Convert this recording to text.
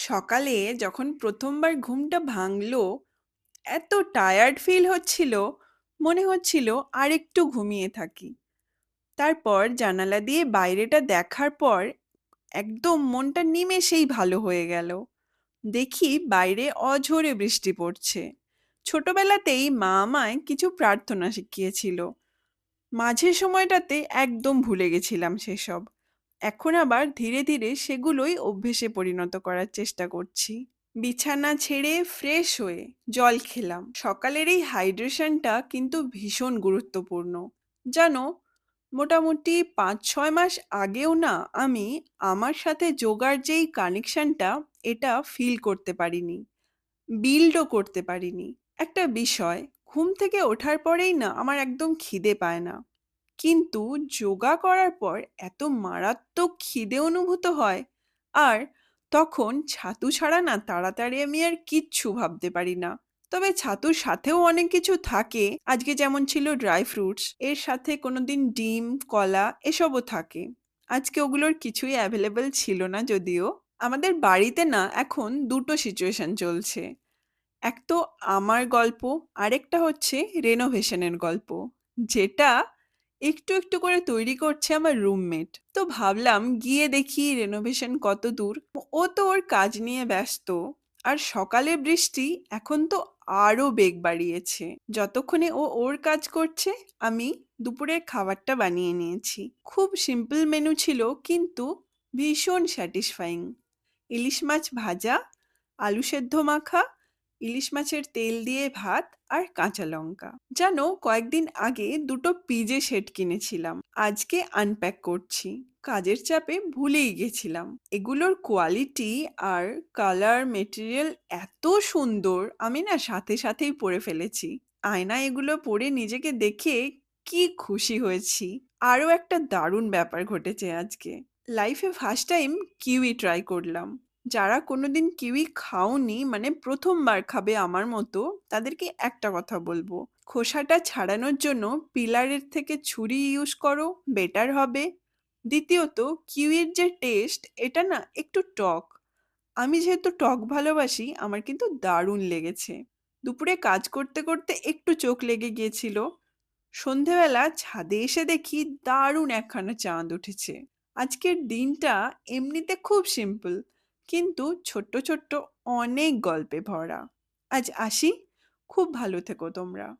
সকালে যখন প্রথমবার ঘুমটা ভাঙলো, এত টায়ার্ড ফিল হচ্ছিল, মনে হচ্ছিল আর একটু ঘুমিয়ে থাকি। তারপর জানালা দিয়ে বাইরেটা দেখার পর একদম মনটা নিমেষেই ভালো হয়ে গেল। দেখি বাইরে অঝোরে বৃষ্টি পড়ছে। ছোটবেলাতেই মা আমায় কিছু প্রার্থনা শিখিয়েছিল। মাঝের সময়টাতে একদম ভুলে গেছিলাম সেসব। এখন আবার ধীরে ধীরে সেগুলোই অভ্যেসে পরিণত করার চেষ্টা করছি। বিছানা ছেড়ে ফ্রেশ হয়ে জল খেলাম। সকালের এই হাইড্রেশনটা কিন্তু ভীষণ গুরুত্বপূর্ণ। জানো, মোটামুটি ৫-৬ মাস আগেও না আমি আমার সাথে যোগার যেই কানেকশনটা, এটা ফিল করতে পারিনি, বিল্ডও করতে পারিনি। একটা বিষয়, ঘুম থেকে ওঠার পরেই না আমার একদম খিদে পায় না, কিন্তু যোগা করার পর এত মারাত্মক খিদে অনুভূত হয়। আর তখন ছাতু ছাড়া না তাড়াতাড়ি আমি আর কিচ্ছু ভাবতে পারি না। তবে ছাতুর সাথেও অনেক কিছু থাকে, আজকে যেমন ছিল ড্রাই ফ্রুটস, এর সাথে কোনোদিন ডিম, কলা এসবও থাকে। আজকে ওগুলোর কিছুই অ্যাভেলেবল ছিল না যদিও। আমাদের বাড়িতে না এখন দুটো সিচুয়েশন চলছে। এক তো আমার গল্প, আরেকটা হচ্ছে রেনোভেশনের গল্প, যেটা একটু একটু করে তৈরি করছে আমার রুমমেট। তো ভাবলাম গিয়ে দেখি রেনোভেশন কত দূর। ও তো ওর কাজ নিয়ে ব্যস্ত, আর সকালে বৃষ্টি এখন তো আরো বেগ বাড়িয়েছে। যতক্ষণে ও ওর কাজ করছে, আমি দুপুরের খাবারটা বানিয়ে নিয়েছি। খুব সিম্পল মেনু ছিল, কিন্তু ভীষণ স্যাটিসফাইং। ইলিশ মাছ ভাজা, আলু সেদ্ধ মাখা, ইলিশ মাছের তেল দিয়ে ভাত, আর কাঁচা লঙ্কা। জানো, কয়েকদিন আগে দুটো পিজে সেট কিনেছিলাম, আজকে আনপ্যাক করছি। কাজের চাপে ভুলেই গেছিলাম। এগুলোর কোয়ালিটি আর কালার মেটেরিয়াল এত সুন্দর, আমি না সাথে সাথেই পরে ফেলেছি। আয়নায় এগুলো পরে নিজেকে দেখে কি খুশি হয়েছি। আরও একটা দারুণ ব্যাপার ঘটেছে আজকে। লাইফে ফার্স্ট টাইম কিউই ট্রাই করলাম। যারা কোনোদিন কিউই খাওনি, মানে প্রথমবার খাবে আমার মতো, তাদেরকে একটা কথা বলবো: খোসাটা ছাড়ানোর জন্য পিলারের থেকে ছুরি ইউজ করো, বেটার হবে। দ্বিতীয়ত, কিউইর যে টেস্ট, এটা না একটু টক। আমি যেহেতু টক ভালোবাসি, আমার কিন্তু দারুণ লেগেছে। দুপুরে কাজ করতে করতে একটু চোখ লেগে গিয়েছিল। সন্ধেবেলা ছাদে এসে দেখি দারুণ একখানা চাঁদ উঠেছে। আজকের দিনটা এমনিতে খুব সিম্পল, কিন্তু ছোট্ট ছোট্ট অনেক গল্পে ভরা। আজ আসি, খুব ভালো থেকো তোমরা।